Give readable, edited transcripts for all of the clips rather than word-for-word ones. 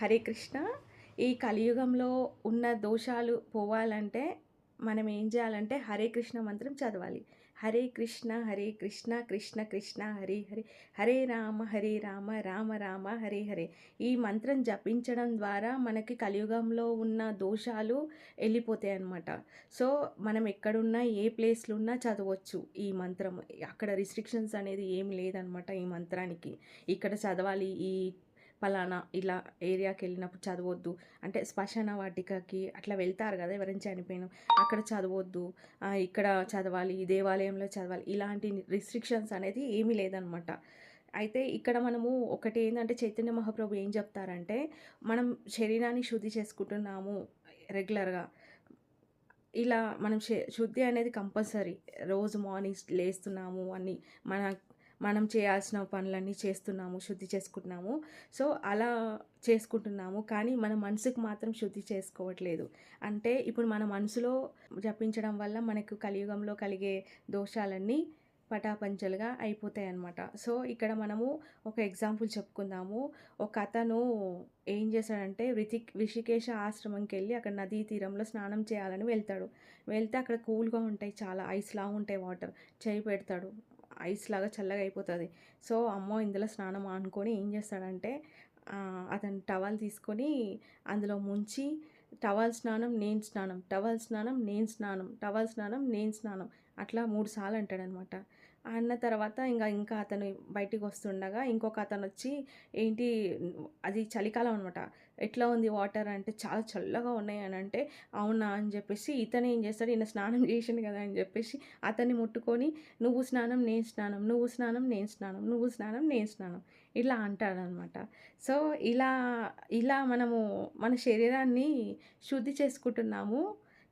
హరే కృష్ణ. ఈ కలియుగంలో ఉన్న దోషాలు పోవాలంటే మనం ఏం చేయాలంటే హరే కృష్ణ మంత్రం చదవాలి. హరే కృష్ణ కృష్ణ కృష్ణ హరే హరే, హరే రామ రామ రామ హరే హరే. ఈ మంత్రం జపించడం ద్వారా మనకి కలియుగంలో ఉన్న దోషాలు వెళ్ళిపోతాయి అన్నమాట. సో మనం ఎక్కడున్నా ఏ ప్లేస్లో ఉన్నా చదవచ్చు ఈ మంత్రం. అక్కడ రిస్ట్రిక్షన్స్ అనేది ఏం లేదనమాట ఈ మంత్రానికి. ఇక్కడ చదవాలి, ఈ పలానా ఇలా ఏరియాకి వెళ్ళినప్పుడు చదవద్దు అంటే శ్మశాన వాటికకి అట్లా వెళ్తారు కదా ఎవరైనా చనిపోయిన, అక్కడ చదవద్దు, ఇక్కడ చదవాలి, ఈ దేవాలయంలో చదవాలి, ఇలాంటి రిస్ట్రిక్షన్స్ అనేది ఏమీ లేదనమాట. అయితే ఇక్కడ మనము ఒకటి ఏంటంటే చైతన్య మహాప్రభు ఏం చెప్తారంటే, మనం శరీరాన్ని శుద్ధి చేసుకుంటున్నాము రెగ్యులర్గా, ఇలా మనం శుద్ధి అనేది కంపల్సరీ. రోజు మార్నింగ్ లేస్తున్నాము అని మనం చేయాల్సిన పనులన్నీ చేస్తున్నాము, శుద్ధి చేసుకుంటున్నాము. సో అలా చేసుకుంటున్నాము, కానీ మన మనసుకు మాత్రం శుద్ధి చేసుకోవట్లేదు. అంటే ఇప్పుడు మన మనసులో జపించడం వల్ల మనకు కలియుగంలో కలిగే దోషాలన్నీ పటాపంచలుగా అయిపోతాయి అన్నమాట. సో ఇక్కడ మనము ఒక ఎగ్జాంపుల్ చెప్పుకుందాము. ఒక అతను ఏం చేశాడంటే రిషికేశ ఆశ్రమంకి వెళ్ళి అక్కడ నదీ తీరంలో స్నానం చేయాలని వెళ్తే అక్కడ కూల్గా ఉంటాయి, చాలా ఐస్లా ఉంటాయి వాటర్. చేయి పెడతాడు, ఐస్ లాగా చల్లగా అయిపోతుంది. సో అమ్మో ఇందులో స్నానం అనుకొని ఏం చేస్తాడంటే అతను టవల్ తీసుకొని అందులో ముంచి టవల్ స్నానం నేను స్నానం, టవల్ స్నానం నేను స్నానం, టవల్ స్నానం నేను స్నానం అట్లా 3 సార్లు అంటాడనమాట. అన్న తర్వాత ఇంకా అతను బయటికి వస్తుండగా ఇంకొక అతను వచ్చి, ఏంటి అది చలికాలం అనమాట, ఎట్లా ఉంది వాటర్ అంటే చాలా చల్లగా ఉన్నాయి అని అంటే, అవునా అని చెప్పేసి ఇతను ఏం చేస్తాడు, ఈయన స్నానం చేసిండు కదా అని చెప్పేసి అతన్ని ముట్టుకొని నువ్వు స్నానం నేను స్నానం, నువ్వు స్నానం నేను స్నానం, నువ్వు స్నానం నేను స్నానం ఇలా అంటాడనమాట. సో ఇలా ఇలా మనము మన శరీరాన్ని శుద్ధి చేసుకుంటున్నాము.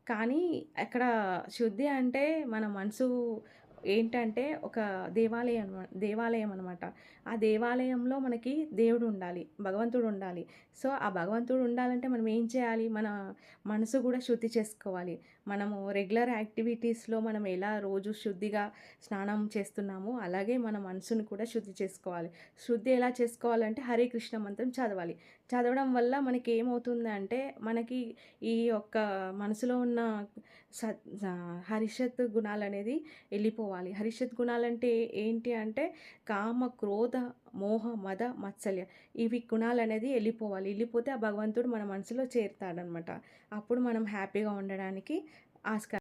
కానీ అక్కడ శుద్ధి అంటే మన మనసు ఏంటంటే ఒక దేవాలయం అనమాట. ఆ దేవాలయంలో మనకి దేవుడు ఉండాలి, భగవంతుడు ఉండాలి. సో ఆ భగవంతుడు ఉండాలంటే మనం ఏం చేయాలి, మన మనసు కూడా శుద్ధి చేసుకోవాలి. మనము రెగ్యులర్ యాక్టివిటీస్లో మనం ఎలా రోజు శుద్ధిగా స్నానం చేస్తున్నామో అలాగే మన మనసును కూడా శుద్ధి చేసుకోవాలి. శుద్ధి ఎలా చేసుకోవాలంటే హరే కృష్ణ మంత్రం చదవాలి. చదవడం వల్ల మనకి ఏమవుతుందంటే మనకి ఈ యొక్క మనసులో ఉన్న హరిషత్ గుణాలు అనేది వెళ్ళిపోవాలి. హరిషత్ గుణాలంటే ఏంటి అంటే కామ క్రోధ మోహ మద మత్సల్య, ఇవి గుణాలు అనేది వెళ్ళిపోతే ఆ భగవంతుడు మన మనసులో చేరుతాడనమాట. అప్పుడు మనం హ్యాపీగా ఉండడానికి ఆస్కారం.